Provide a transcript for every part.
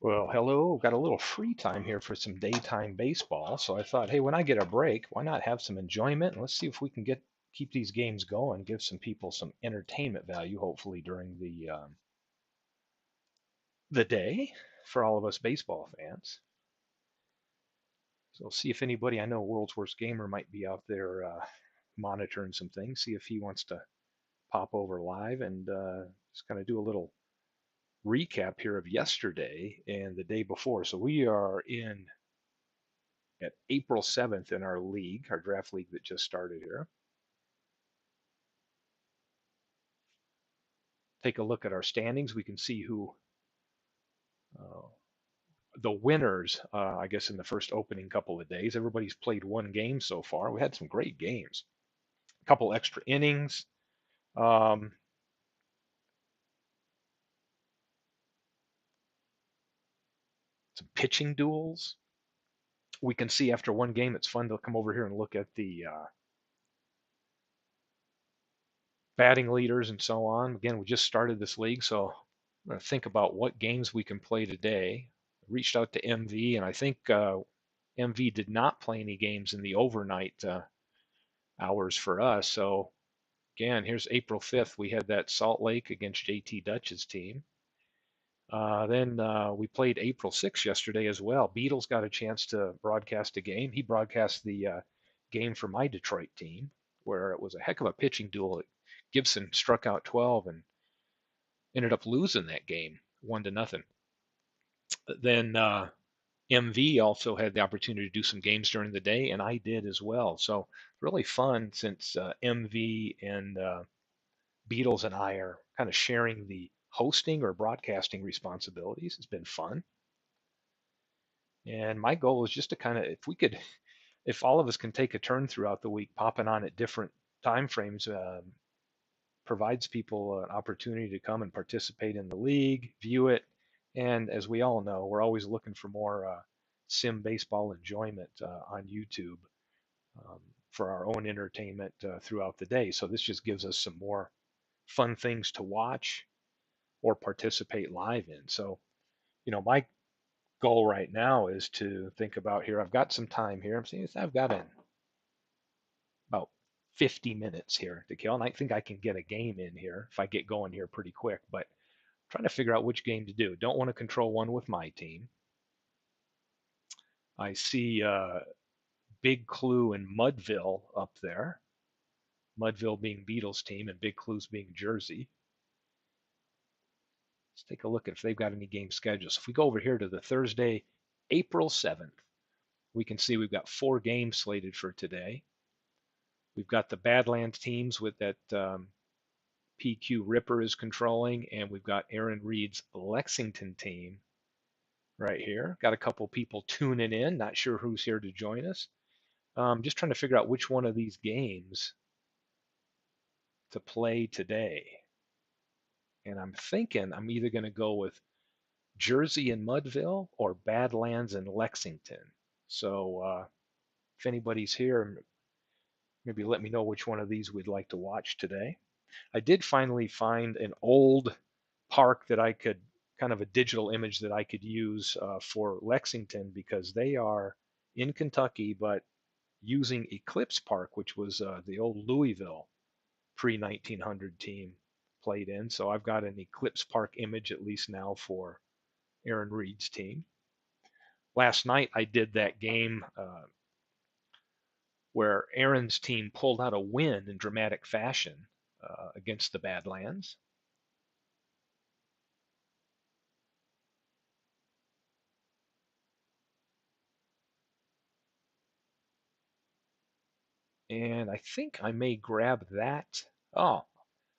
Well, hello. Got a little free time here for some daytime baseball. So I thought, hey, when I get a break, why not have some enjoyment? And let's see if we can keep these games going, give some people some entertainment value, hopefully during the day for all of us baseball fans. So see if anybody I know, World's Worst Gamer, might be out there monitoring some things. See if he wants to pop over live and just kind of do a little recap here of yesterday and the day before. So we are in at April 7th in our league, our draft league that just started here. Take a look at our standings. We can see who uh, the winners, I guess, in the first opening couple of days. Everybody's played one game so far. We had some great games, a couple extra innings, um, some pitching duels. We can see after one game, it's fun to come over here and look at the batting leaders and so on. Again, we just started this league, so I'm going to think about what games we can play today. Reached out to MV, and I think MV did not play any games in the overnight hours for us. So again, here's April 5th. We had that Salt Lake against JT Dutch's team. Then we played April 6th yesterday as well. Beatles got a chance to broadcast a game. He broadcast the game for my Detroit team, where it was a heck of a pitching duel. Gibson struck out 12 and ended up losing that game 1-0. Then MV also had the opportunity to do some games during the day, and I did as well. So really fun since MV and Beatles and I are kind of sharing the hosting or broadcasting responsibilities. It's been fun. And my goal is just to kind of, if all of us can take a turn throughout the week, popping on at different time frames, provides people an opportunity to come and participate in the league, view it, and as we all know, we're always looking for more sim baseball enjoyment on YouTube um, for our own entertainment throughout the day. So this just gives us some more fun things to watch or participate live in. So, my goal right now is to think about here. I've got some time here. I'm saying I've got about 50 minutes here to kill, and I think I can get a game in here if I get going here pretty quick. But I'm trying to figure out which game to do. Don't want to control one with my team. I see Big Clue and Mudville up there. Mudville being Beatles team and Big Clue's being Jersey. Let's take a look at if they've got any game schedules. If we go over here to the Thursday, April 7th, we can see we've got 4 games slated for today. We've got the Badlands teams with that PQ Ripper is controlling, and we've got Aaron Reed's Lexington team right here. Got a couple people tuning in, not sure who's here to join us. Just trying to figure out which one of these games to play today. And I'm thinking I'm either going to go with Jersey and Mudville or Badlands and Lexington. So if anybody's here, maybe let me know which one of these we'd like to watch today. I did finally find an old park that I could kind of a digital image that I could use for Lexington because they are in Kentucky, but using Eclipse Park, which was the old Louisville pre 1900 team played in. So I've got an Eclipse Park image at least now for Aaron Reed's team. Last night I did that game where Aaron's team pulled out a win in dramatic fashion against the Badlands. And I think I may grab that. Oh,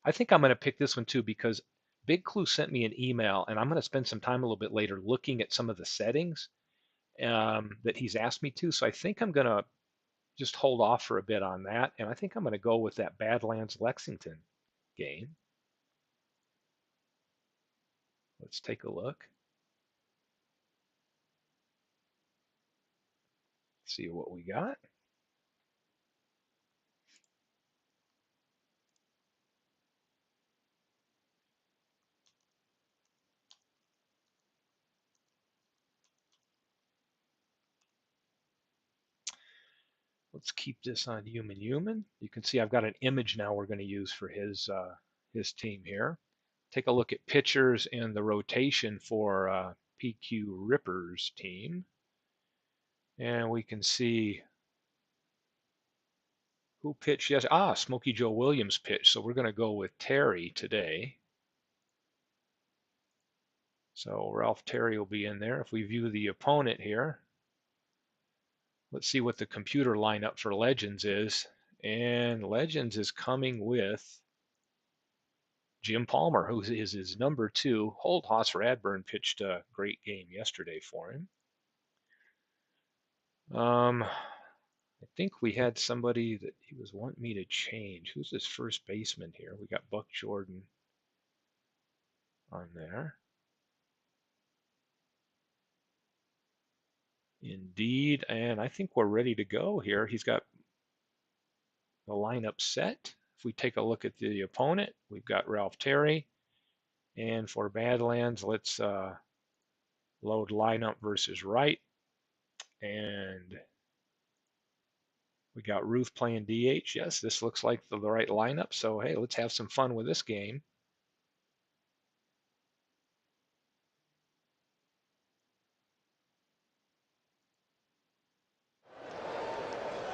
I think I'm going to pick this one too because Big Clue sent me an email, and I'm going to spend some time a little bit later looking at some of the settings that he's asked me to. So I think I'm going to just hold off for a bit on that, and I think I'm going to go with that Badlands Lexington game. Let's take a look, see what we got. Let's keep this on human. You can see I've got an image now we're going to use for his team here. Take a look at pitchers and the rotation for PQ Ripper's team. And we can see who pitched. Yes, Smokey Joe Williams pitched. So we're going to go with Terry today. So Ralph Terry will be in there. If we view the opponent here, let's see what the computer lineup for Legends is. And Legends is coming with Jim Palmer, who is his number 2. Holdhoss Radburn pitched a great game yesterday for him. I think we had somebody that he was wanting me to change. Who's this first baseman here? We got Buck Jordan on there. Indeed, and I think we're ready to go here. He's got the lineup set. If we take a look at the opponent, we've got Ralph Terry. And for Badlands, let's load lineup versus right. And we got Ruth playing DH. Yes, this looks like the right lineup. So, hey, let's have some fun with this game.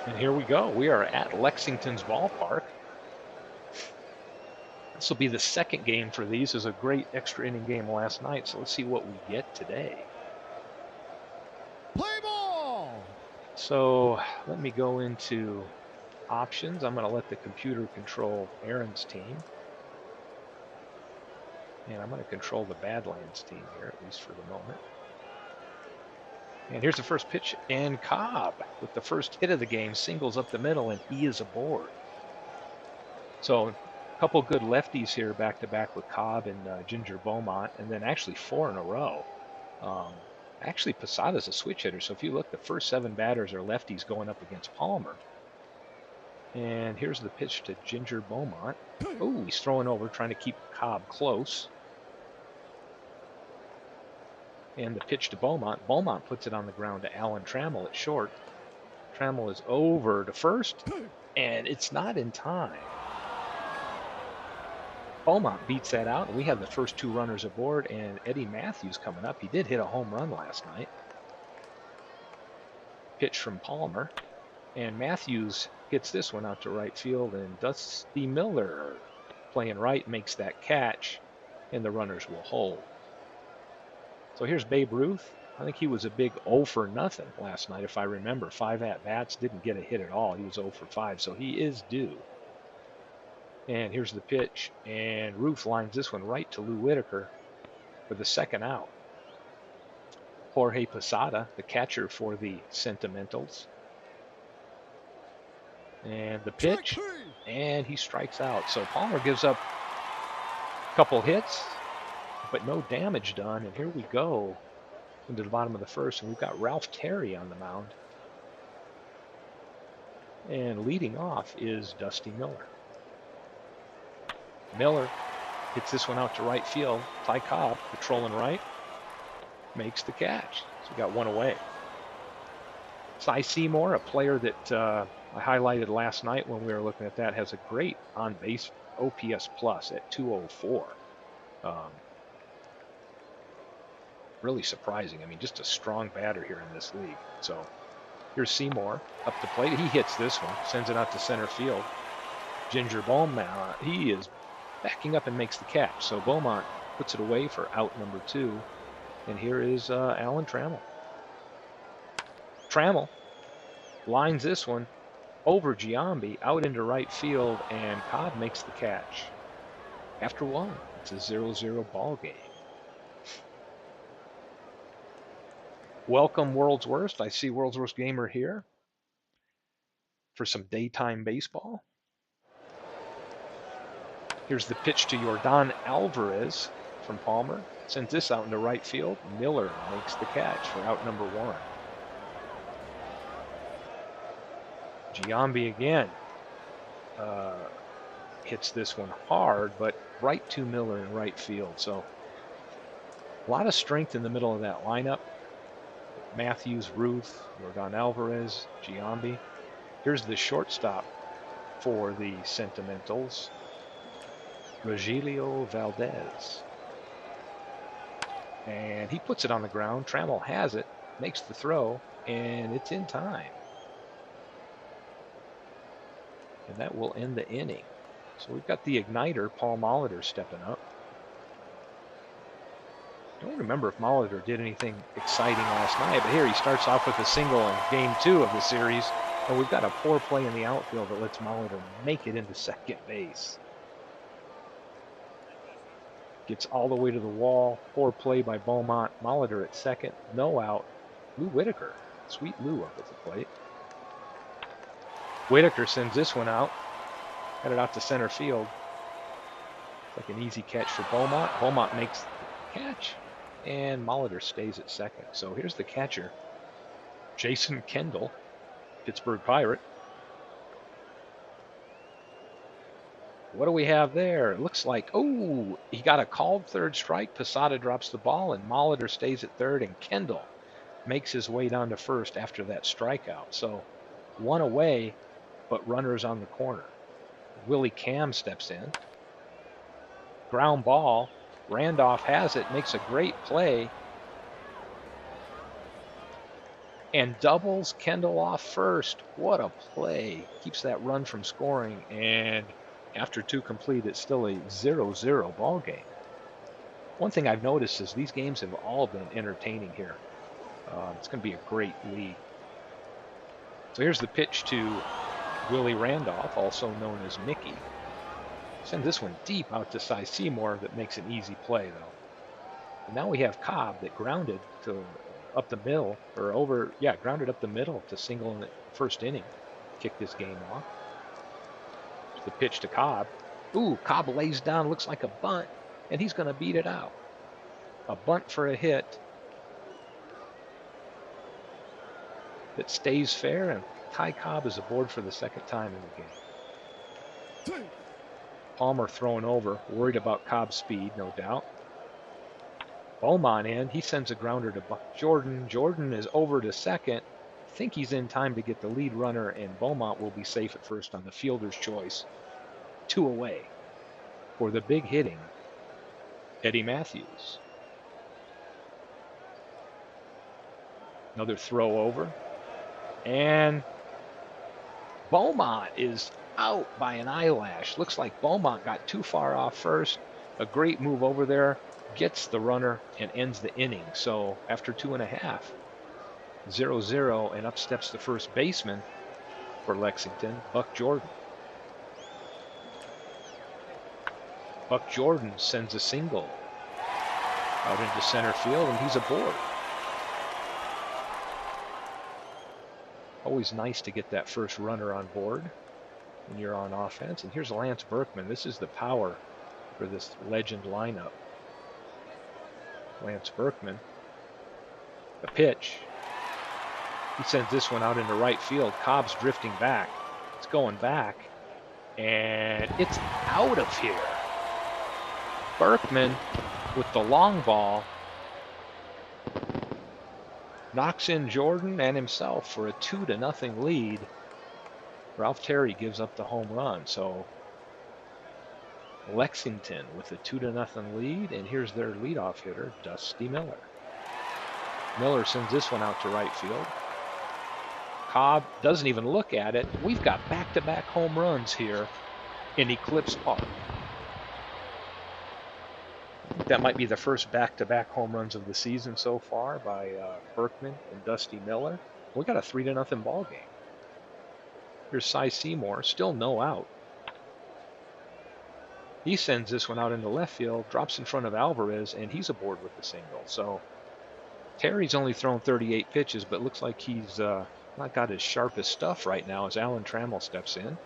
And here we go. We are at Lexington's ballpark. This will be the second game for these. It was a great extra inning game last night. So let's see what we get today. Play ball! So let me go into options. I'm going to let the computer control Aaron's team. And I'm going to control the Badlands team here, at least for the moment. And here's the first pitch, and Cobb, with the first hit of the game, singles up the middle, and he is aboard. So a couple good lefties here back-to-back with Cobb and Ginger Beaumont, and then actually 4 in a row. Actually, Posada's a switch hitter, so if you look, the first 7 batters are lefties going up against Palmer. And here's the pitch to Ginger Beaumont. Oh, he's throwing over, trying to keep Cobb close. And the pitch to Beaumont. Beaumont puts it on the ground to Alan Trammell at short. Trammell is over to first, and it's not in time. Beaumont beats that out, and we have the first 2 runners aboard, and Eddie Matthews coming up. He did hit a home run last night. Pitch from Palmer, and Matthews gets this one out to right field, and Dusty Miller playing right makes that catch, and the runners will hold. So here's Babe Ruth. I think he was a big 0 for nothing last night, if I remember. 5 at-bats, didn't get a hit at all. He was 0 for 5, so he is due. And here's the pitch, and Ruth lines this one right to Lou Whitaker for the second out. Jorge Posada, the catcher for the Sentimentals. And the pitch, and he strikes out. So Palmer gives up a couple hits, but no damage done. And here we go into the bottom of the first, and we've got Ralph Terry on the mound. And leading off is Dusty Miller. Miller hits this one out to right field. Ty Cobb, patrolling right, makes the catch. So we got one away. Cy Seymour, a player that I highlighted last night when we were looking at that, has a great on-base OPS plus at 204. Really surprising. I mean, just a strong batter here in this league. So here's Seymour up the plate. He hits this one, sends it out to center field. Ginger Beaumont, he is backing up and makes the catch. So Beaumont puts it away for out number 2. And here is Alan Trammell. Trammell lines this one over Giambi out into right field, and Cobb makes the catch. After 1, it's a 0-0 ball game. Welcome, World's Worst. I see World's Worst Gamer here for some daytime baseball. Here's the pitch to Yordan Alvarez from Palmer. Sends this out into right field. Miller makes the catch for out number 1. Giambi again hits this one hard, but right to Miller in right field. So a lot of strength in the middle of that lineup. Matthews, Ruth, Yordan Alvarez, Giambi. Here's the shortstop for the Sentimentals, Rogelio Valdez. And he puts it on the ground. Trammell has it, makes the throw, and it's in time. And that will end the inning. So we've got the igniter, Paul Molitor, stepping up. I don't remember if Molitor did anything exciting last night, but here he starts off with a single in game 2 of the series. And we've got a poor play in the outfield that lets Molitor make it into second base. Gets all the way to the wall. Poor play by Beaumont. Molitor at second. No out. Lou Whitaker. Sweet Lou up at the plate. Whitaker sends this one out. Headed out to center field. Like an easy catch for Beaumont. Beaumont makes the catch. And Molitor stays at second. So here's the catcher, Jason Kendall, Pittsburgh Pirate. What do we have there? It looks like, oh, he got a called third strike. Posada drops the ball, and Molitor stays at third, and Kendall makes his way down to first after that strikeout. So one away, but runners on the corner. Willie Cam steps in. Ground ball. Randolph has it, makes a great play, and doubles Kendall off first. What a play. Keeps that run from scoring, and after 2 complete, it's still a 0-0 ball game. One thing I've noticed is these games have all been entertaining here. It's going to be a great league. So here's the pitch to Willie Randolph, also known as Mickey. Send this one deep out to Cy Seymour that makes an easy play, though. And now we have Cobb that grounded to up the middle, or over, yeah, grounded up the middle to single in the first inning. Kicked this game off. The pitch to Cobb. Ooh, Cobb lays down, looks like a bunt, and he's going to beat it out. A bunt for a hit that stays fair, and Ty Cobb is aboard for the second time in the game. Palmer throwing over, worried about Cobb's speed, no doubt. Beaumont in, he sends a grounder to Buck Jordan. Jordan is over to second. I think he's in time to get the lead runner, and Beaumont will be safe at first on the fielder's choice. 2 away for the big hitting Eddie Matthews. Another throw over, and Beaumont is out by an eyelash. Looks like Beaumont got too far off first. A great move over there, gets the runner, and ends the inning. So after 2.5, 0-0, and up steps the first baseman for Lexington, Buck Jordan. Buck Jordan sends a single out into center field, and he's aboard. Always nice to get that first runner on board when you're on offense. And here's Lance Berkman. This is the power for this legend lineup. Lance Berkman. The pitch. He sends this one out into right field. Cobb's drifting back. It's going back. And it's out of here. Berkman with the long ball knocks in Jordan and himself for a 2-0 lead. Ralph Terry gives up the home run. So Lexington with a 2-0 lead, and here's their leadoff hitter, Dusty Miller. Miller sends this one out to right field. Cobb doesn't even look at it. We've got back-to-back home runs here in Eclipse Park. That might be the first back-to-back home runs of the season so far by Berkman and Dusty Miller. We got a 3-0 ball game. Here's Cy Seymour, still no out. He sends this one out into left field, drops in front of Alvarez, and he's aboard with the single. So Terry's only thrown 38 pitches, but looks like he's not got his sharpest stuff right now as Alan Trammell steps in.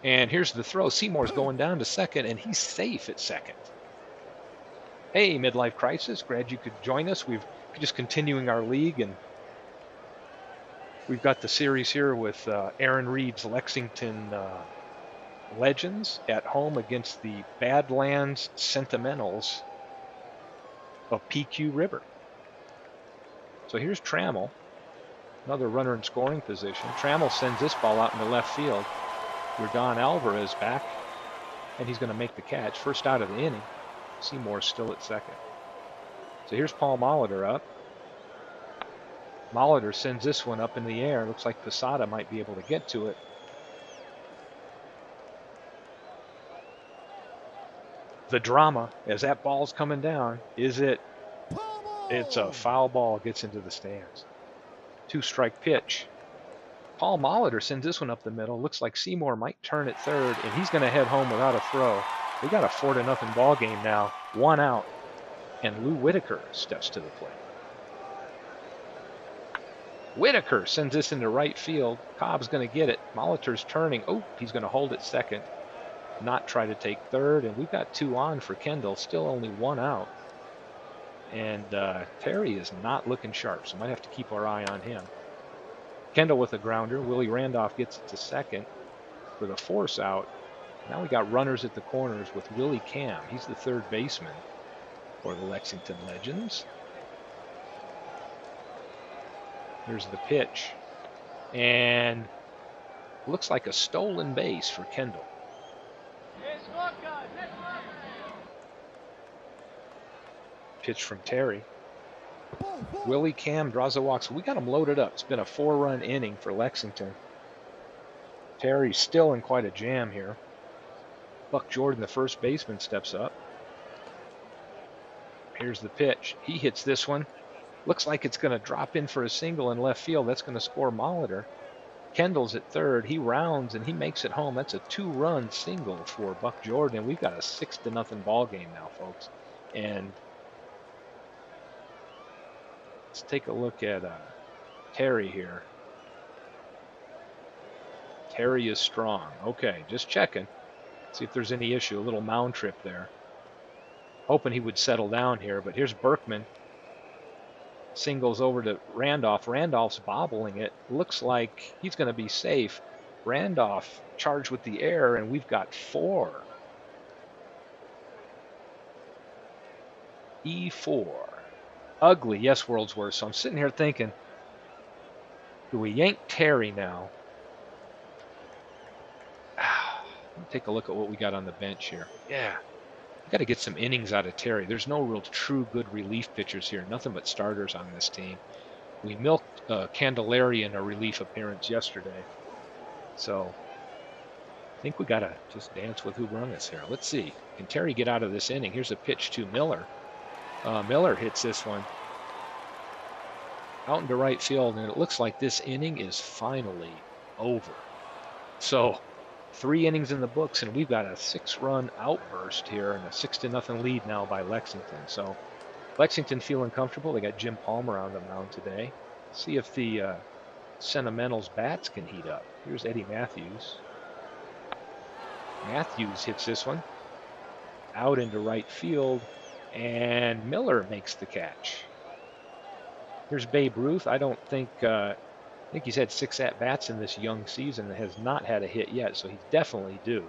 And here's the throw. Seymour's going down to second, and he's safe at second. Hey, Midlife Crisis, glad you could join us. We've just continuing our league, and we've got the series here with Aaron Reed's Lexington Legends at home against the Badlands Sentimentals of PQ River. So here's Trammell. Another runner in scoring position. Trammell sends this ball out into left field. Don Alvarez back, and he's going to make the catch. First out of the inning. Seymour's still at second. So here's Paul Molitor up. Molitor sends this one up in the air. Looks like Posada might be able to get to it. The drama as that ball's coming down. Is it? It's a foul ball. Gets into the stands. 2-strike pitch. Paul Molitor sends this one up the middle. Looks like Seymour might turn at third, and he's going to head home without a throw. We got a 4-0 ball game now. 1 out, and Lou Whitaker steps to the plate. Whitaker sends this into right field. Cobb's going to get it. Molitor's turning. Oh, he's going to hold it second. Not try to take third, and we've got 2 on for Kendall. Still only 1 out. And Terry is not looking sharp, so might have to keep our eye on him. Kendall with a grounder. Willie Randolph gets it to second for the force out. Now we got runners at the corners with Willie Cam. He's the third baseman for the Lexington Legends. Here's the pitch. And looks like a stolen base for Kendall. Pitch from Terry. Willie Cam draws a walk. So we got him loaded up. It's been a 4-run inning for Lexington. Terry's still in quite a jam here. Buck Jordan, the first baseman, steps up. Here's the pitch. He hits this one. Looks like it's going to drop in for a single in left field. That's going to score Molitor. Kendall's at third. He rounds and he makes it home. That's a 2-run single for Buck Jordan. And we've got a 6-0 ball game now, folks. And let's take a look at Terry here. Terry is strong. Okay, just checking. See if there's any issue. A little mound trip there. Hoping he would settle down here, but here's Berkman. Singles over to Randolph. Randolph's bobbling it. Looks like he's going to be safe. Randolph charged with the air, and we've got 4. E4. Ugly, yes, world's worst. So I'm sitting here thinking, do we yank Terry now? Take a look at what we got on the bench here. Yeah. We got to get some innings out of Terry. There's no real true good relief pitchers here. Nothing but starters on this team. We milked Candelaria in a relief appearance yesterday. So I think we got to just dance with who brung us here. Let's see. Can Terry get out of this inning? Here's a pitch to Miller. Miller hits this one out into right field, and it looks like this inning is finally over. So 3 innings in the books, and we've got a 6-run outburst here and a 6-0 lead now by Lexington. So Lexington feeling comfortable. They got Jim Palmer on the mound today. See if the Sentimentals bats can heat up. Here's Eddie Matthews. Matthews hits this one out into right field, and Miller makes the catch. Here's Babe Ruth. I think he's had 6 at-bats in this young season and has not had a hit yet, so he's definitely due.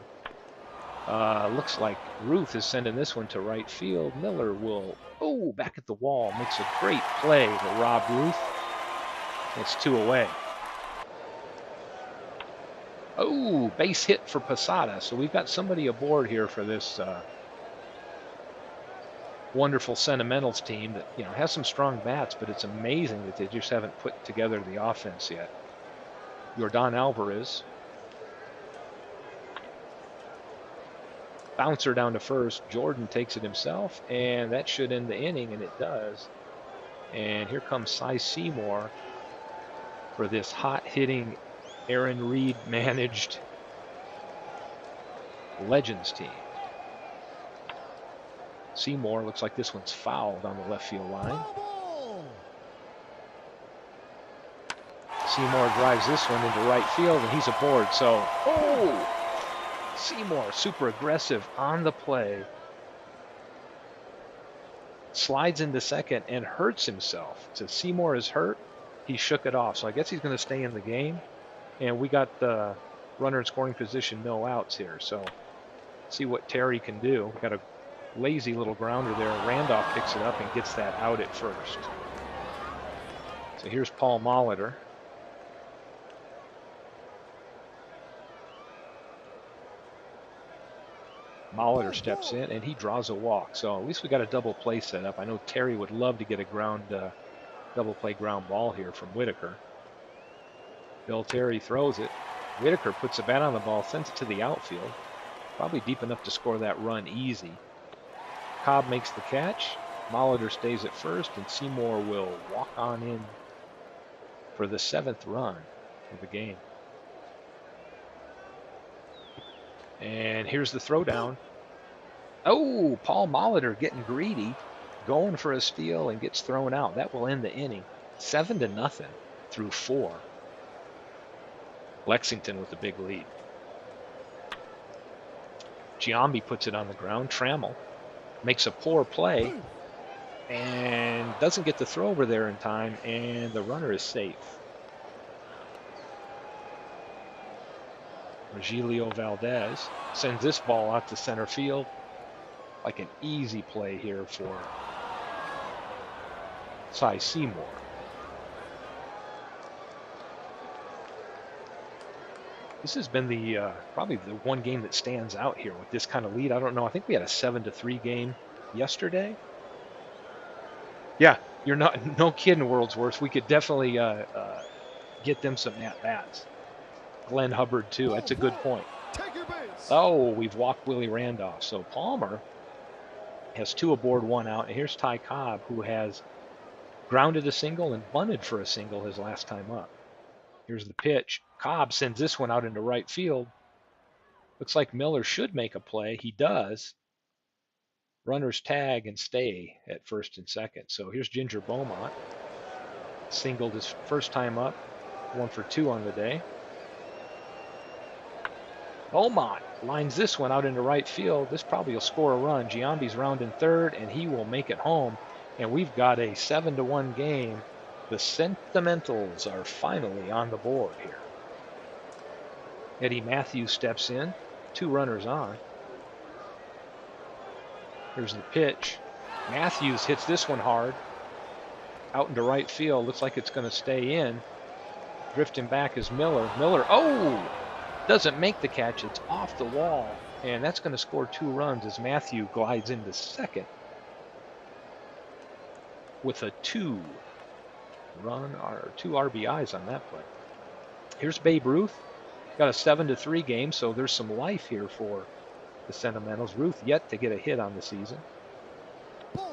Looks like Ruth is sending this one to right field. Miller will, back at the wall. Makes a great play to Rob Ruth. It's 2 away. Base hit for Posada. So we've got somebody aboard here for this wonderful Sentimentals team that has some strong bats, but it's amazing that they just haven't put together the offense yet. Jordan Alvarez. Bouncer down to first. Jordan takes it himself, and that should end the inning, and it does. And here comes Cy Seymour for this hot-hitting Aaron Reed managed Legends team. Seymour, looks like this one's fouled on the left field line. Seymour drives this one into right field, and he's aboard. So, Seymour, super aggressive on the play. Slides into second and hurts himself. So Seymour is hurt. He shook it off. So I guess he's going to stay in the game. And we got the runner in scoring position, no outs here. So see what Terry can do. Got a lazy little grounder there. Randolph picks it up and gets that out at first. So here's Paul Molitor. Molitor steps in, and he draws a walk. So at least we got a double play set up. I know Terry would love to get a double play ground ball here from Whitaker. Bill Terry throws it. Whitaker puts the bat on the ball, sends it to the outfield. Probably deep enough to score that run easy. Cobb makes the catch. Molitor stays at first, and Seymour will walk on in for the 7th run of the game. And here's the throwdown. Oh, Paul Molitor getting greedy, going for a steal, and gets thrown out. That will end the inning. 7-0 through 4. Lexington with the big lead. Giambi puts it on the ground. Trammell makes a poor play and doesn't get the throw over there in time, and the runner is safe. Virgilio Valdez sends this ball out to center field. Like an easy play here for Cy Seymour. This has been the probably the one game that stands out here with this kind of lead. I don't know. I think we had a 7-3 game yesterday. Yeah, you're not no kidding, World's Worst. We could definitely get them some at bats. Glenn Hubbard too. That's a good point. Oh, we've walked Willie Randolph. So Palmer has 2 aboard, 1 out. And here's Ty Cobb, who has grounded a single and bunted for a single his last time up. Here's the pitch. Cobb sends this one out into right field. Looks like Miller should make a play. He does. Runners tag and stay at first and second. So here's Ginger Beaumont. Singled his first time up. 1 for 2 on the day. Beaumont lines this one out into right field. This probably will score a run. Giambi's rounding third, and he will make it home. And we've got a 7-1 game. The Sentimentals are finally on the board here. Eddie Matthews steps in. 2 runners on. Here's the pitch. Matthews hits this one hard. Out into right field. Looks like it's going to stay in. Drifting back is Miller. Miller, oh! Doesn't make the catch. It's off the wall. And that's going to score 2 runs as Matthew glides into second with a 2 RBIs on that play. Here's Babe Ruth. Got a 7-3 game, so there's some life here for the Sentimentals. Ruth yet to get a hit on the season.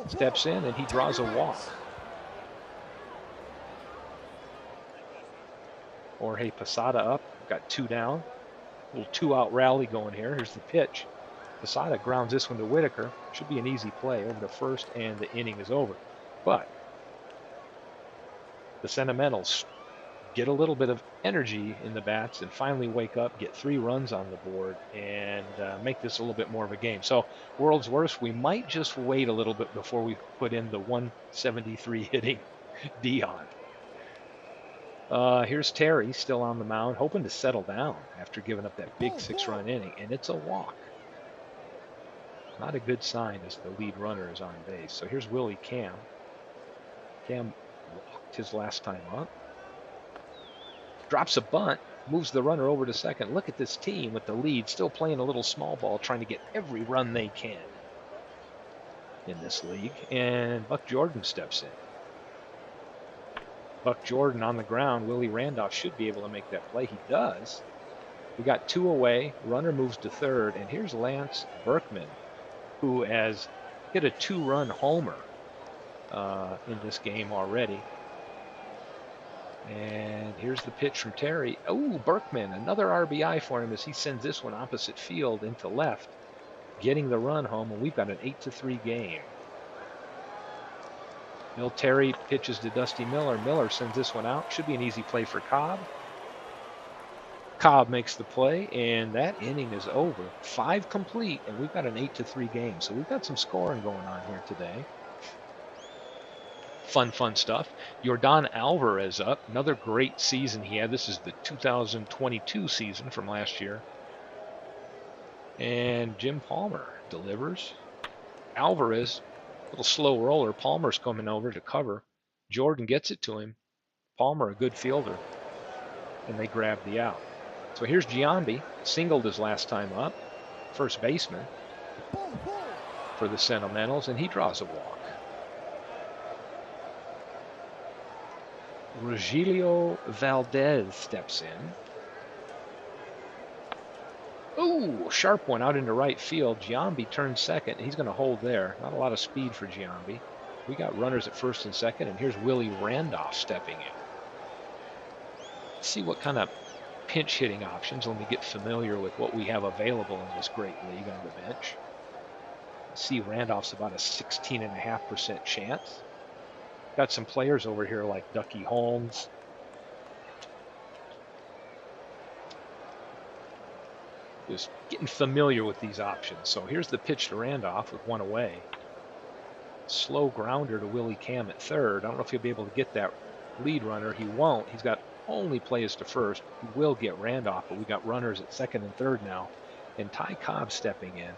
Steps in and he draws a walk. Jorge Posada up. Got 2 down. A little 2-out rally going here. Here's the pitch. Posada grounds this one to Whitaker. Should be an easy play over to first, and the inning is over. But the Sentimentals get a little bit of energy in the bats and finally wake up, get 3 runs on the board, and make this a little bit more of a game. So, World's Worst, we might just wait a little bit before we put in the 173 hitting Dion. Here's Terry still on the mound, hoping to settle down after giving up that big 6-run inning, and it's a walk. Not a good sign as the lead runner is on base. So here's Willie Cam. Cam walked his last time up. Drops a bunt, moves the runner over to second. Look at this team with the lead, still playing a little small ball, trying to get every run they can in this league. And Buck Jordan steps in. Buck Jordan on the ground. Willie Randolph should be able to make that play. He does. We got 2 away. Runner moves to third. And here's Lance Berkman, who has hit a 2-run homer in this game already. And here's the pitch from Terry. Oh, Berkman, another RBI for him as he sends this one opposite field into left, getting the run home, and we've got an 8-3 game. Bill Terry pitches to Dusty Miller. Miller sends this one out. Should be an easy play for Cobb. Cobb makes the play, and that inning is over. 5 complete, and we've got an 8-3 game. So we've got some scoring going on here today. Fun stuff. Yordan Alvarez up. Another great season he had. This is the 2022 season from last year. And Jim Palmer delivers. Alvarez, a little slow roller. Palmer's coming over to cover. Jordan gets it to him. Palmer, a good fielder. And they grab the out. So here's Giambi. Singled his last time up. First baseman. for the Sentimentals, and he draws a walk. Rogelio Valdez steps in. Ooh, sharp one out into right field. Giambi turns second. He's going to hold there. Not a lot of speed for Giambi. We got runners at first and second, and here's Willie Randolph stepping in. Let's see what kind of pinch hitting options. Let me get familiar with what we have available in this great league on the bench. See, Randolph's about a 16.5% chance. Got some players over here like Ducky Holmes. Just getting familiar with these options. So here's the pitch to Randolph with one away. Slow grounder to Willie Cam at third. I don't know if he'll be able to get that lead runner. He won't. He's got only plays to first. He will get Randolph, but we got runners at second and third now. And Ty Cobb stepping in.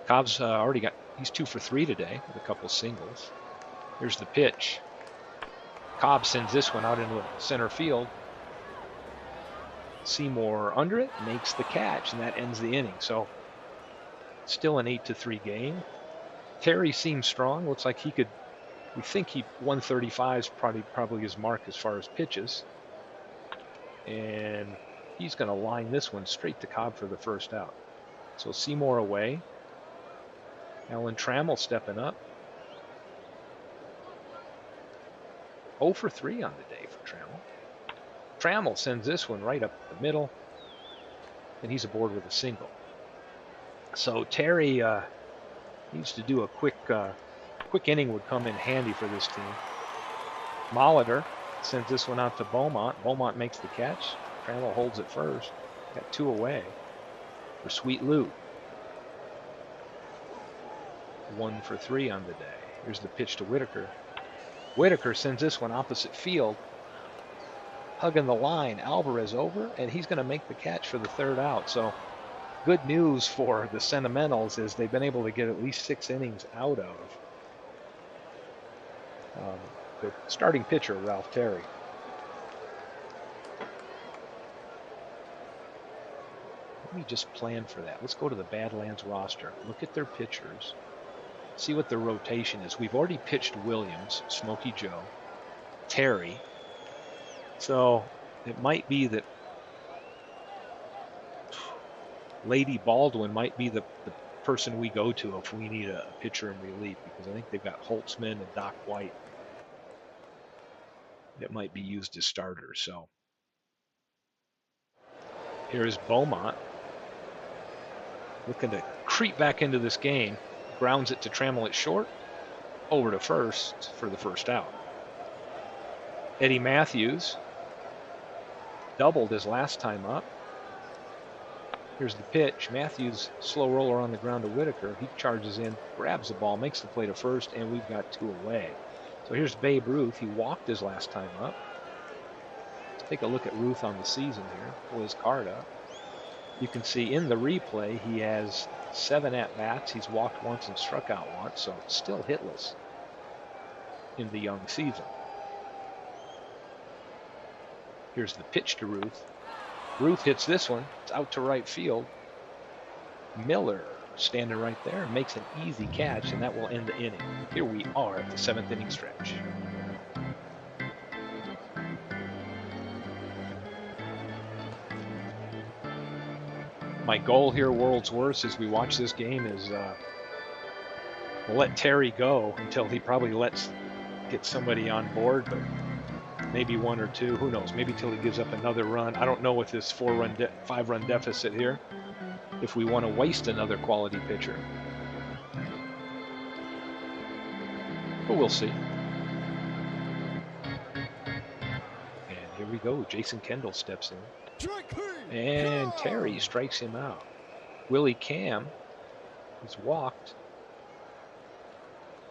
Cobb's already got, he's 2 for 3 today with a couple singles. Here's the pitch. Cobb sends this one out into center field. Seymour under it, makes the catch, and that ends the inning. So still an 8-3 game. Terry seems strong. Looks like he could, we think 135 is probably his mark as far as pitches. And he's going to line this one straight to Cobb for the first out. So Seymour away. Alan Trammell stepping up. 0 for 3 on the day for Trammell. Trammell sends this one right up the middle, and he's aboard with a single. So Terry needs to do a quick inning would come in handy for this team. Molitor sends this one out to Beaumont. Beaumont makes the catch. Trammell holds it first. Got 2 away for Sweet Lou. 1 for 3 on the day. Here's the pitch to Whitaker. Whitaker sends this one opposite field. Hugging the line, Alvarez over, and he's going to make the catch for the third out. So good news for the Sentimentals is they've been able to get at least 6 innings out of the starting pitcher, Ralph Terry. Let me just plan for that. Let's go to the Badlands roster. Look at their pitchers. See what their rotation is. We've already pitched Williams, Smokey Joe, Terry. So it might be that Lady Baldwin might be the person we go to if we need a pitcher in relief, because I think they've got Holtzman and Doc White that might be used as starters. So here's Beaumont looking to creep back into this game. Grounds it to Trammell at short, over to first for the first out. Eddie Matthews doubled his last time up. Here's the pitch. Matthews, slow roller on the ground to Whitaker. He charges in, grabs the ball, makes the play to first, and we've got 2 away. So here's Babe Ruth. He walked his last time up. Let's take a look at Ruth on the season here. Pull his card up. You can see in the replay he has 7 at-bats. He's walked once and struck out once, so still hitless in the young season. Here's the pitch to Ruth. Ruth hits this one. It's out to right field. Miller standing right there makes an easy catch, and that will end the inning. Here we are at the 7th inning stretch. My goal here, World's Worst, as we watch this game is we'll let Terry go until he probably get somebody on board, but maybe 1 or 2, who knows, maybe till he gives up another run. I don't know with this 5-run deficit here if we want to waste another quality pitcher, but we'll see. And here we go. Jason Kendall steps in, and Terry strikes him out. Willie Cam is walked.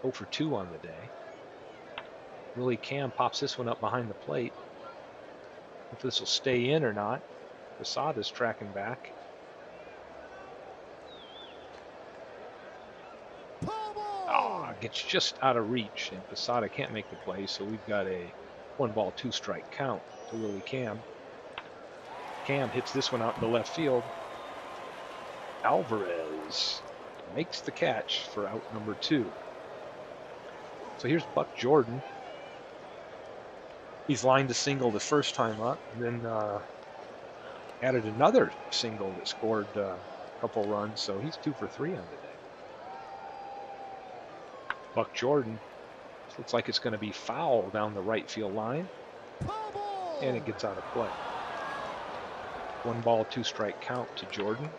0 for 2 on the day. Willie Cam pops this one up behind the plate. If this will stay in or not. Posada's tracking back. Oh, gets just out of reach, and Posada can't make the play, so we've got a 1-ball, 2-strike count to Willie Cam. Cam hits this one out in the left field. Alvarez makes the catch for out number 2. So here's Buck Jordan. He's lined a single the first time up, and then added another single that scored a couple runs. So he's 2 for 3 on the day. Buck Jordan, looks like it's going to be foul down the right field line, and it gets out of play. 1 ball, 2 strike count to Jordan.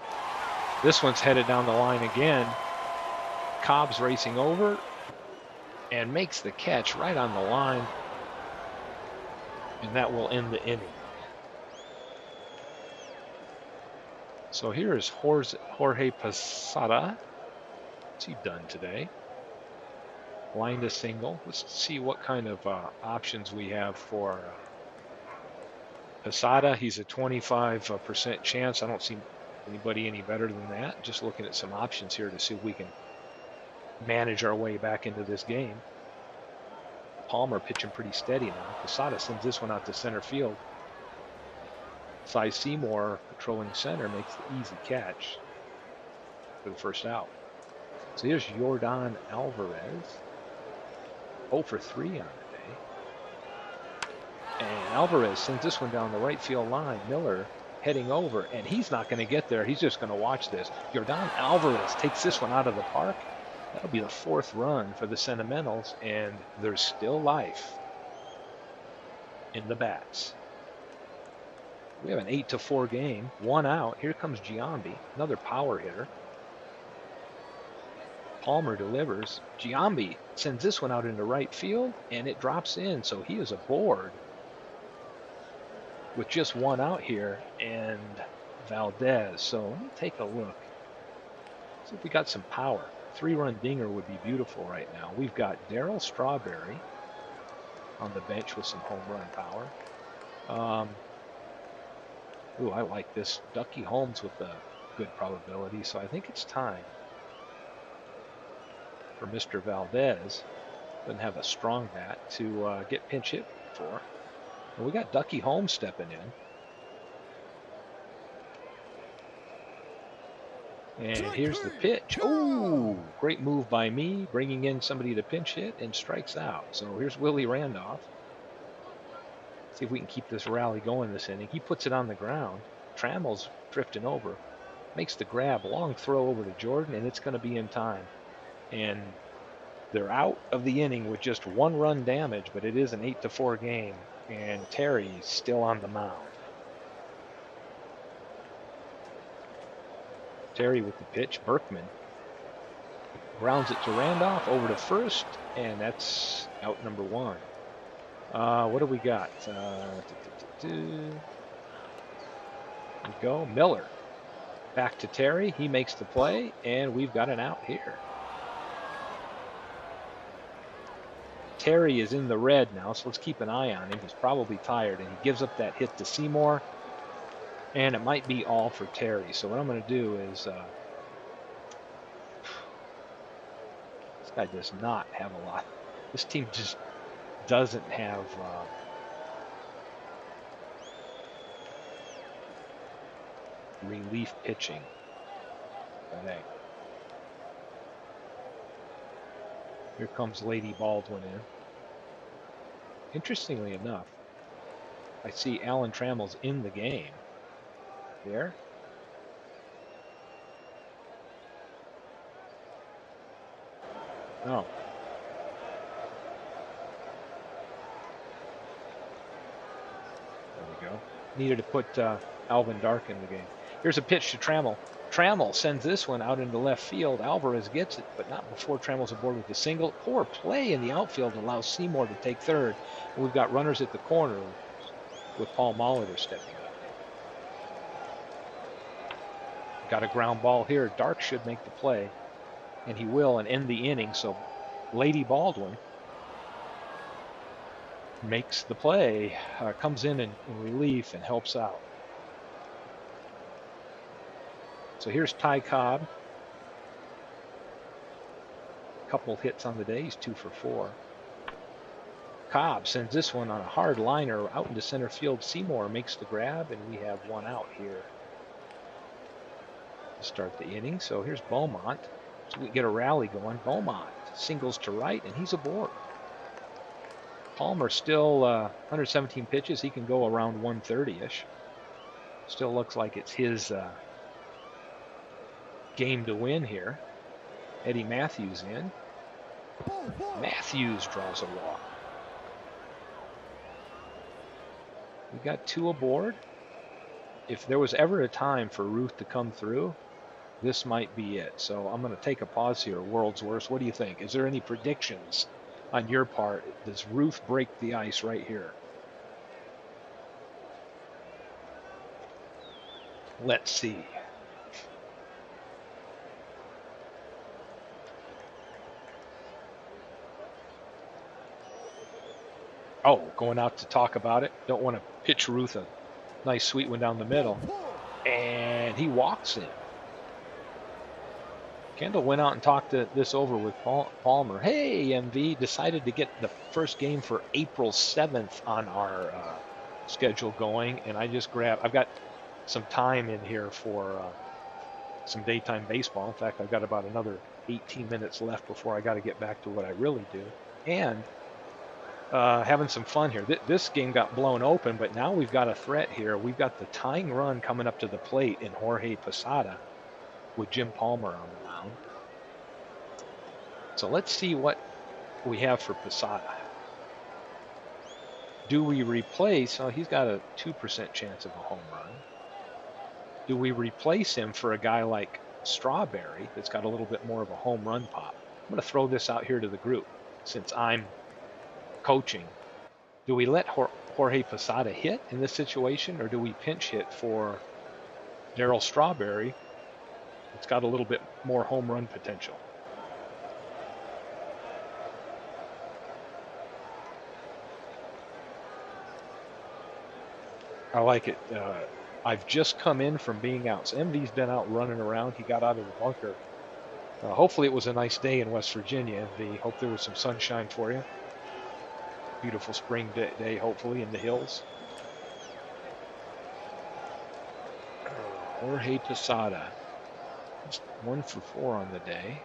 This one's headed down the line again. Cobb's racing over and makes the catch right on the line, and that will end the inning. So here is Jorge Posada. What's he done today? Lined a single. Let's see what kind of options we have for Posada. He's a 25% chance. I don't see anybody any better than that. Just looking at some options here to see if we can manage our way back into this game. Palmer pitching pretty steady now. Posada sends this one out to center field. Cy Seymour, patrolling center, makes the easy catch for the first out. So here's Yordan Alvarez. 0 for 3 on the day. And Alvarez sends this one down the right field line. Miller heading over, and he's not going to get there. He's just going to watch this. Yordan Alvarez takes this one out of the park. That'll be the 4th run for the Sentimentals, and there's still life in the bats. We have an 8-4 game. 1 out. Here comes Giambi, another power hitter. Palmer delivers. Giambi sends this one out into right field, and it drops in, so he is aboard with just 1 out here, and Valdez. So let me take a look. See if we got some power. 3-run dinger would be beautiful right now. We've got Darryl Strawberry on the bench with some home run power. Ooh, I like this. Ducky Holmes with a good probability, so I think it's time for Mr. Valdez. Doesn't have a strong bat to get pinch hit for. And we got Ducky Holmes stepping in. And here's the pitch. Oh, great move by me, bringing in somebody to pinch hit and strikes out. So here's Willie Randolph. See if we can keep this rally going this inning. He puts it on the ground. Trammell's drifting over. Makes the grab. Long throw over to Jordan, and it's going to be in time. And they're out of the inning with just 1 run damage, but it is an 8-4 game. And Terry's still on the mound. Terry with the pitch. Berkman grounds it to Randolph over to first, and that's out number 1. What do we got? There we go. Miller back to Terry. He makes the play, and we've got an out here. Terry is in the red now, so let's keep an eye on him. He's probably tired, and he gives up that hit to Seymour, and it might be all for Terry. So what I'm going to do is, this guy does not have a lot. This team just doesn't have relief pitching today. Here comes Lady Baldwin in. Interestingly enough, I see Alan Trammell's in the game. There. Oh. There we go. Needed to put Alvin Dark in the game. Here's a pitch to Trammell. Trammell sends this one out into left field. Alvarez gets it, but not before Trammell's aboard with the single. Poor play in the outfield allows Seymour to take third. And we've got runners at the corner with Paul Molitor stepping up. Got a ground ball here. Dark should make the play, and he will, and end the inning. So Lady Baldwin makes the play, comes in relief and helps out. So here's Ty Cobb. Couple hits on the day. He's 2 for 4. Cobb sends this one on a hard liner out into center field. Seymour makes the grab, and we have 1 out here to start the inning. So here's Beaumont. So we get a rally going. Beaumont singles to right, and he's aboard. Palmer still 117 pitches. He can go around 130-ish. Still looks like it's his game to win here. Eddie Matthews in. Matthews draws a walk. We got two aboard. If there was ever a time for Ruth to come through, this might be it. So I'm going to take a pause here. World's Worst. What do you think? Is there any predictions on your part? Does Ruth break the ice right here? Let's see. Oh, going out to talk about it. Don't want to pitch Ruth a nice sweet one down the middle. And he walks in. Kendall went out and talked this over with Palmer. Hey, MV, decided to get the first game for April 7th on our schedule going. And I just I've got some time in here for some daytime baseball. In fact, I've got about another 18 minutes left before I got to get back to what I really do. And having some fun here. This game got blown open, but now we've got a threat here. We've got the tying run coming up to the plate in Jorge Posada with Jim Palmer on the mound. So let's see what we have for Posada. Do we replace? Oh, he's got a 2% chance of a home run. Do we replace him for a guy like Strawberry that's got a little bit more of a home run pop? I'm going to throw this out here to the group since I'm coaching. Do we let Jorge Posada hit in this situation, or do we pinch hit for Darryl Strawberry? It's got a little bit more home run potential. I like it. I've just come in from being out. So MV's been out running around. He got out of the bunker. Hopefully it was a nice day in West Virginia, MV. Hope there was some sunshine for you. Beautiful spring day, hopefully, in the hills. Jorge Posada. Just 1 for 4 on the day.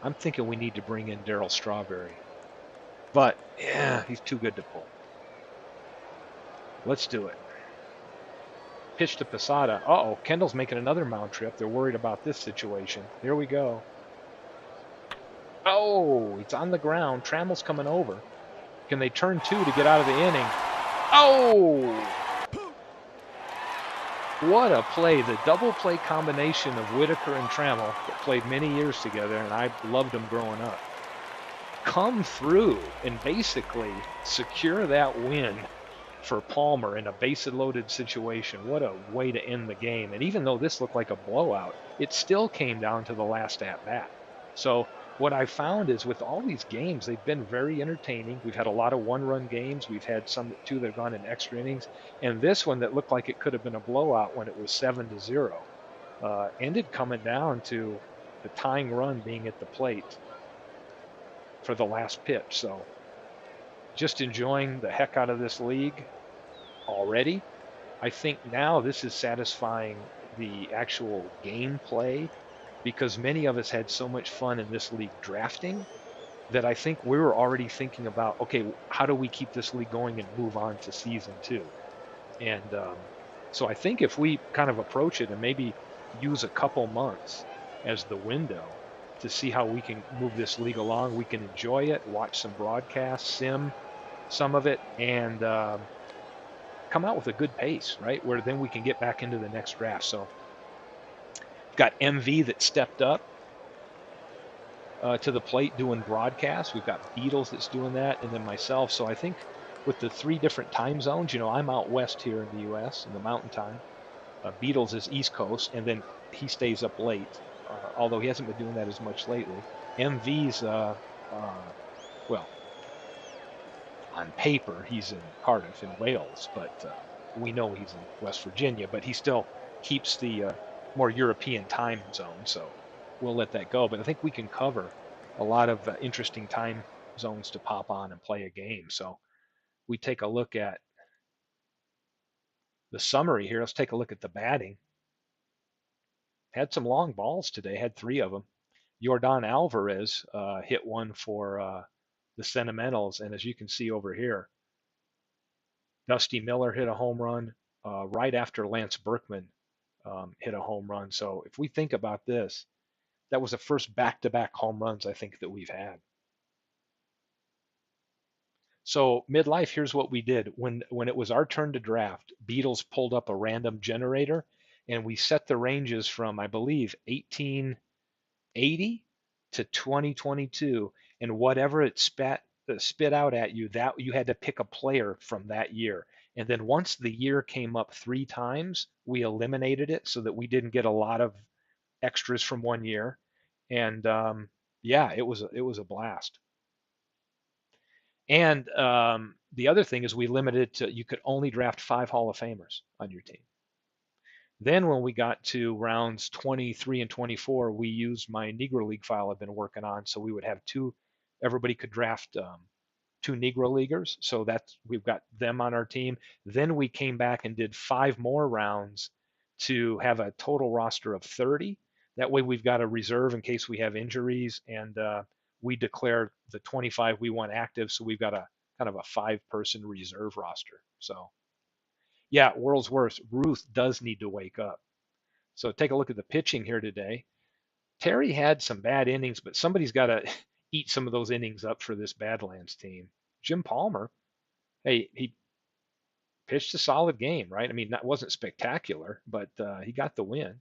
I'm thinking we need to bring in Darryl Strawberry. But, yeah, he's too good to pull. Let's do it. Pitch to Posada. Uh-oh, Kendall's making another mound trip. They're worried about this situation. Here we go. Oh, it's on the ground. Trammell's coming over. Can they turn two to get out of the inning? Oh! What a play. The double play combination of Whitaker and Trammell that played many years together, and I loved them growing up. Come through and basically secure that win for Palmer in a bases-loaded situation. What a way to end the game. And even though this looked like a blowout, it still came down to the last at-bat. So what I found is with all these games, they've been very entertaining. We've had a lot of one-run games. We've had two that have gone in extra innings. And this one that looked like it could have been a blowout when it was 7-0 ended coming down to the tying run being at the plate for the last pitch. So just enjoying the heck out of this league already. I think now this is satisfying the actual gameplay because many of us had so much fun in this league drafting that I think we were already thinking about, okay, how do we keep this league going and move on to season 2? And so I think if we kind of approach it and maybe use a couple months as the window to see how we can move this league along, we can enjoy it, watch some broadcasts, sim some of it, and come out with a good pace, right? Where then we can get back into the next draft. So we've got MV that stepped up to the plate doing broadcasts. We've got Beatles that's doing that, and then myself. So I think with the 3 different time zones, I'm out west here in the U.S. in the Mountain Time. Beatles is East Coast, and then he stays up late, although he hasn't been doing that as much lately. MV's, well, on paper, he's in Cardiff in Wales, but we know he's in West Virginia, but he still keeps the more European time zone, so we'll let that go. But I think we can cover a lot of interesting time zones to pop on and play a game. So we take a look at the summary here. Let's take a look at the batting. had some long balls today. Had three of them. Jordan Alvarez hit one for the Sentimentals, and as you can see over here, Dusty Miller hit a home run right after Lance Berkman hit a home run. So if we think about this, that was the first back-to-back home runs I think that we've had. So midlife, here's what we did. When it was our turn to draft, Beatles pulled up a random generator, and we set the ranges from, I believe, 1880 to 2022, and whatever it spit out at you, that you had to pick a player from that year. And then once the year came up three times, we eliminated it so that we didn't get a lot of extras from one year. And yeah, it was a blast. And the other thing is we limited to you could only draft five Hall of Famers on your team. Then when we got to rounds 23 and 24, we used my Negro League file I've been working on, so we would have two. Everybody could draft two Negro Leaguers, so that's we've got them on our team. Then we came back and did five more rounds to have a total roster of 30. That way we've got a reserve in case we have injuries, and we declare the 25 we want active, so we've got a kind of a five-person reserve roster. So yeah, world's worst. Ruth does need to wake up. So take a look at the pitching here today. Terry had some bad innings, but somebody's got to eat some of those innings up for this Badlands team. Jim Palmer, hey, he pitched a solid game, right? I mean, that wasn't spectacular, but he got the win.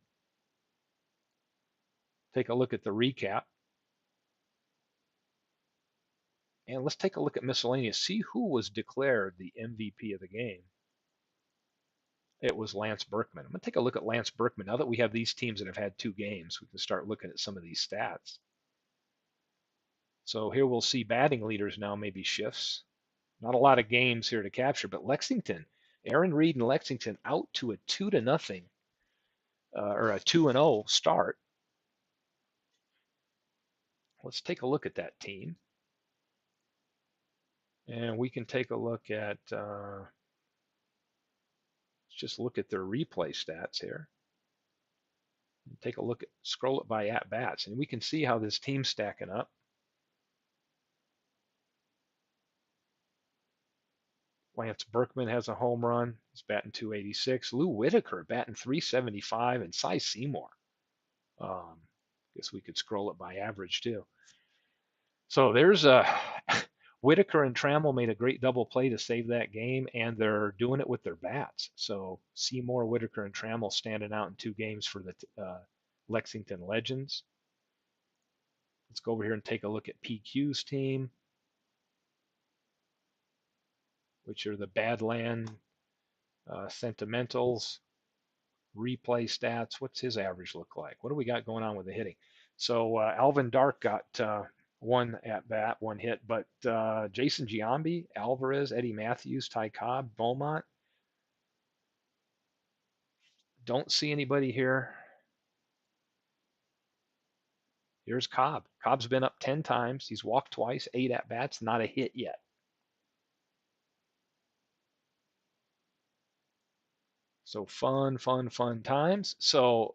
Take a look at the recap. And let's take a look at miscellaneous. See who was declared the MVP of the game. It was Lance Berkman. I'm going to take a look at Lance Berkman. Now that we have these teams that have had two games, we can start looking at some of these stats. So here we'll see batting leaders now maybe shifts. Not a lot of games here to capture, but Lexington, Aaron Reed and Lexington out to a 2-0 or a 2-0 start. Let's take a look at that team. And we can take a look at, let's just look at their replay stats here. Take a look at, scroll it by at bats, and we can see how this team's stacking up. Lance Berkman has a home run. He's batting 286. Lou Whitaker batting 375, and Cy Seymour. Guess we could scroll it by average too. So there's a Whitaker and Trammell made a great double play to save that game, and they're doing it with their bats. So Seymour, Whitaker, and Trammell standing out in two games for the Lexington Legends. Let's go over here and take a look at PQ's team, which are the Badland Sentimentals. Replay stats. What's his average look like? What do we got going on with the hitting? So Alvin Dark got one at bat, one hit, but Jason Giambi, Alvarez, Eddie Matthews, Ty Cobb, Beaumont. Don't see anybody here. Here's Cobb. Cobb's been up 10 times. He's walked twice, 8 at bats, not a hit yet. So fun times. So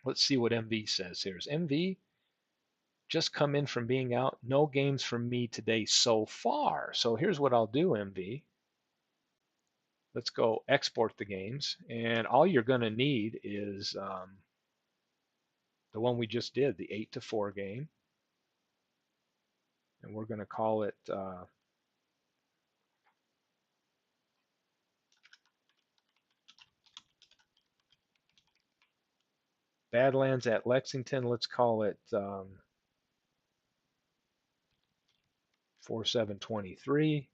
let's see what MV says here. Is MV just come in from being out? No games from me today so far. So here's what I'll do, MV. Let's go export the games. And all you're going to need is the one we just did, the 8-4 game. And we're going to call it Badlands at Lexington. Let's call it 4723.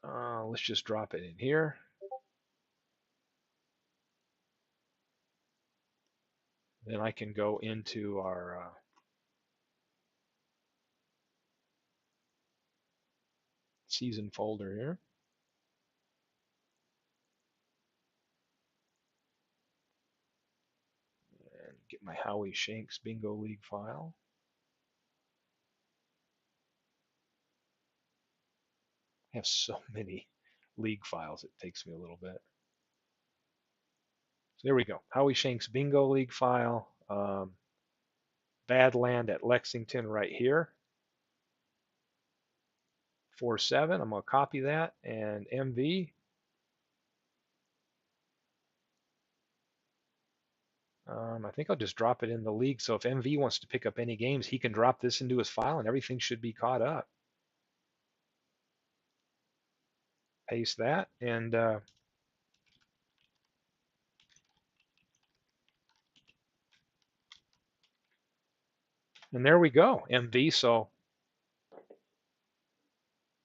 Let's just drop it in here. Then I can go into our season folder here. And get my Howie Shanks Bingo League file. I have so many league files, it takes me a little bit. So there we go. Howie Shanks Bingo League file. Badland at Lexington right here. 4-7. I'm going to copy that. And MV. I think I'll just drop it in the league. So if MV wants to pick up any games, he can drop this into his file and everything should be caught up. Paste that. And there we go, MV. So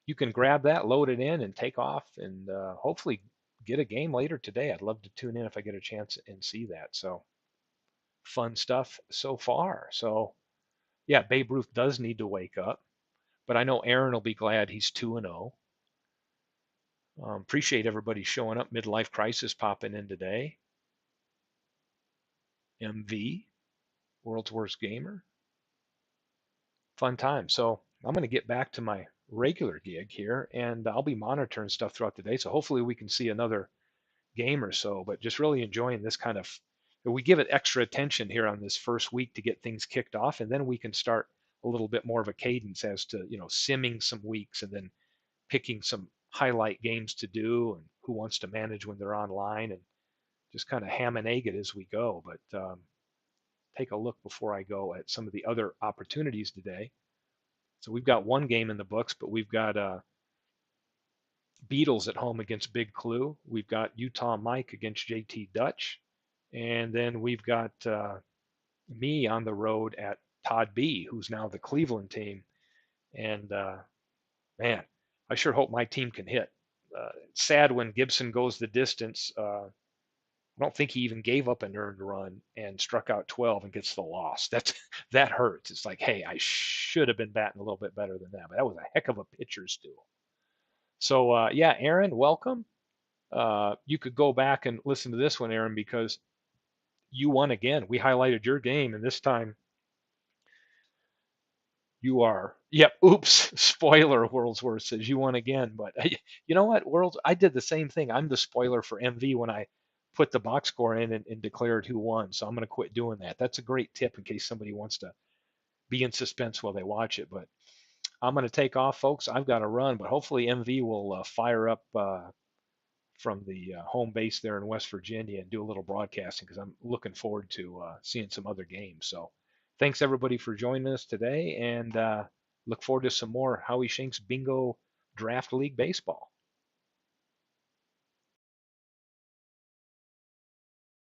you can grab that, load it in, and take off, and hopefully get a game later today. I'd love to tune in if I get a chance and see that. So fun stuff so far. So yeah, Babe Ruth does need to wake up, but I know Aaron will be glad he's 2-0. Appreciate everybody showing up. Midlife Crisis popping in today. MV, World's Worst Gamer. Fun time. So I'm going to get back to my regular gig here, and I'll be monitoring stuff throughout the day. So hopefully we can see another game or so, but just really enjoying this kind of, we give it extra attention here on this first week to get things kicked off, and then we can start a little bit more of a cadence as to, simming some weeks and then picking some highlight games to do and who wants to manage when they're online, and just kind of ham and egg it as we go. But take a look before I go at some of the other opportunities today. So we've got one game in the books, but we've got Beatles at home against Big Clue. We've got Utah Mike against JT Dutch. And then we've got me on the road at Todd B, who's now the Cleveland team. And man, I sure hope my team can hit. It's sad when Gibson goes the distance. I don't think he even gave up an earned run and struck out 12 and gets the loss. That hurts. It's like, hey, I should have been batting a little bit better than that, but that was a heck of a pitcher's duel. So yeah, Aaron, welcome. You could go back and listen to this one, Aaron, because you won again. We highlighted your game, and this time you are. Yep. Oops. Spoiler. World's Worst says you won again. But you know what? I did the same thing. I'm the spoiler for MV when I put the box score in and declared who won. So I'm going to quit doing that. That's a great tip in case somebody wants to be in suspense while they watch it. But I'm going to take off, folks. I've got to run, but hopefully MV will fire up from the home base there in West Virginia and do a little broadcasting, because I'm looking forward to seeing some other games. So thanks everybody for joining us today, and look forward to some more Howie Shanks Bingo Draft League baseball.